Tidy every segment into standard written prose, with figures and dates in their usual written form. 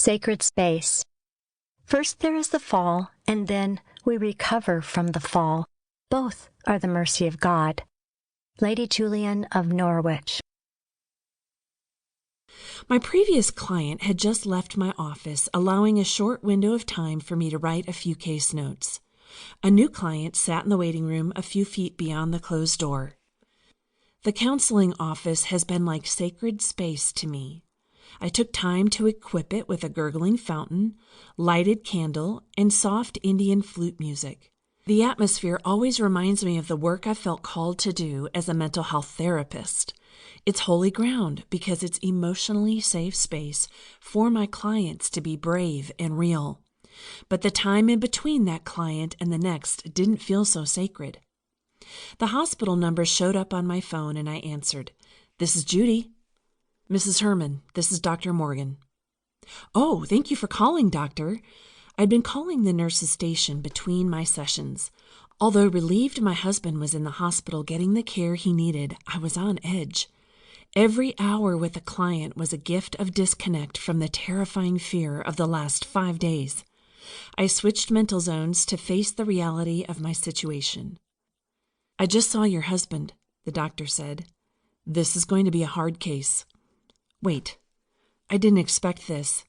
Sacred space. First there is the fall, and then we recover from the fall. Both are the mercy of God. Lady Julian of Norwich. My previous client had just left my office, allowing a short window of time for me to write a few case notes. A new client sat in the waiting room a few feet beyond the closed door. The counseling office has been like sacred space to me. I took time to equip it with a gurgling fountain, lighted candle, and soft Indian flute music. The atmosphere always reminds me of the work I felt called to do as a mental health therapist. It's holy ground because it's emotionally safe space for my clients to be brave and real. But the time in between that client and the next didn't feel so sacred. The hospital number showed up on my phone and I answered. "This is Judy." "Mrs. Herman, this is Dr. Morgan." "Oh, thank you for calling, doctor." I'd been calling the nurse's station between my sessions. Although relieved my husband was in the hospital getting the care he needed, I was on edge. Every hour with a client was a gift of disconnect from the terrifying fear of the last 5 days. I switched mental zones to face the reality of my situation. "I just saw your husband," the doctor said. "This is going to be a hard case." Wait, I didn't expect this.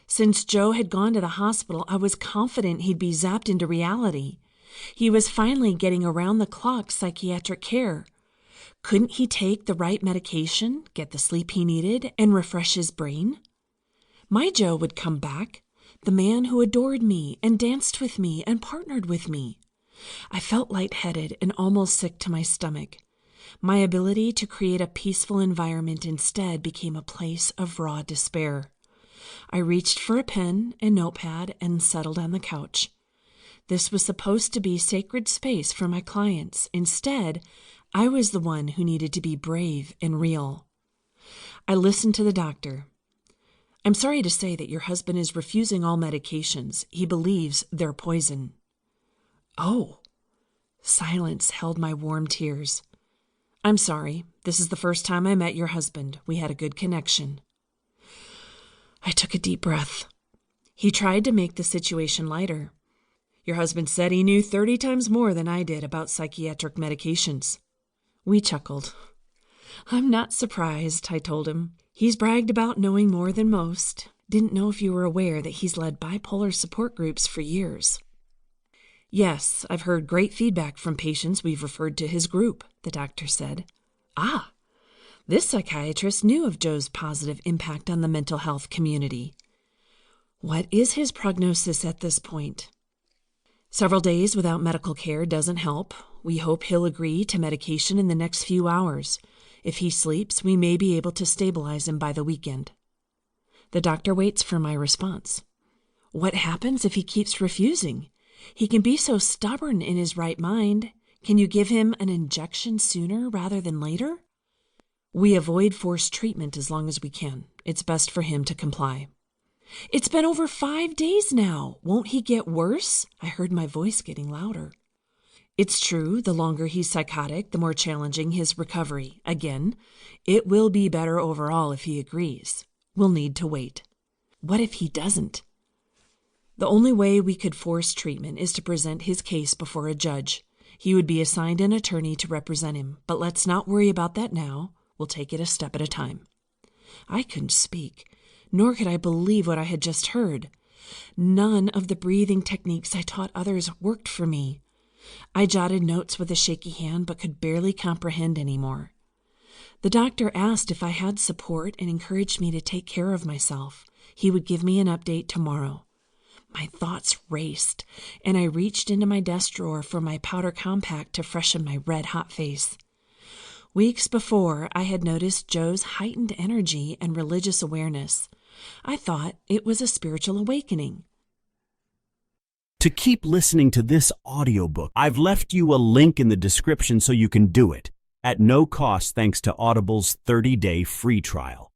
Since Joe had gone to the hospital, I was confident he'd be zapped into reality. He was finally getting around-the-clock psychiatric care. Couldn't he take the right medication, get the sleep he needed, and refresh his brain? My Joe would come back, the man who adored me and danced with me and partnered with me. I felt lightheaded and almost sick to my stomach. My ability to create a peaceful environment instead became a place of raw despair. I reached for a pen and notepad and settled on the couch. This was supposed to be sacred space for my clients. Instead, I was the one who needed to be brave and real. I listened to the doctor. "I'm sorry to say that your husband is refusing all medications. He believes they're poison." "Oh." Silence held my warm tears. "I'm sorry. This is the first time I met your husband. We had a good connection." I took a deep breath. He tried to make the situation lighter. "Your husband said he knew 30 times more than I did about psychiatric medications." We chuckled. "I'm not surprised," I told him. "He's bragged about knowing more than most. Didn't know if you were aware that he's led bipolar support groups for years." "Yes, I've heard great feedback from patients we've referred to his group," the doctor said. Ah, this psychiatrist knew of Joe's positive impact on the mental health community. "What is his prognosis at this point?" "Several days without medical care doesn't help. We hope he'll agree to medication in the next few hours. If he sleeps, we may be able to stabilize him by the weekend." The doctor waits for my response. "What happens if he keeps refusing? He can be so stubborn in his right mind. Can you give him an injection sooner rather than later?" "We avoid forced treatment as long as we can. It's best for him to comply." "It's been over 5 days now. Won't he get worse?" I heard my voice getting louder. "It's true, the longer he's psychotic, the more challenging his recovery. Again, it will be better overall if he agrees. We'll need to wait." "What if he doesn't?" "The only way we could force treatment is to present his case before a judge. He would be assigned an attorney to represent him, but let's not worry about that now. We'll take it a step at a time." I couldn't speak, nor could I believe what I had just heard. None of the breathing techniques I taught others worked for me. I jotted notes with a shaky hand but could barely comprehend anymore. The doctor asked if I had support and encouraged me to take care of myself. He would give me an update tomorrow. My thoughts raced, and I reached into my desk drawer for my powder compact to freshen my red-hot face. Weeks before, I had noticed Joe's heightened energy and religious awareness. I thought it was a spiritual awakening. To keep listening to this audiobook, I've left you a link in the description so you can do it, at no cost thanks to Audible's 30-day free trial.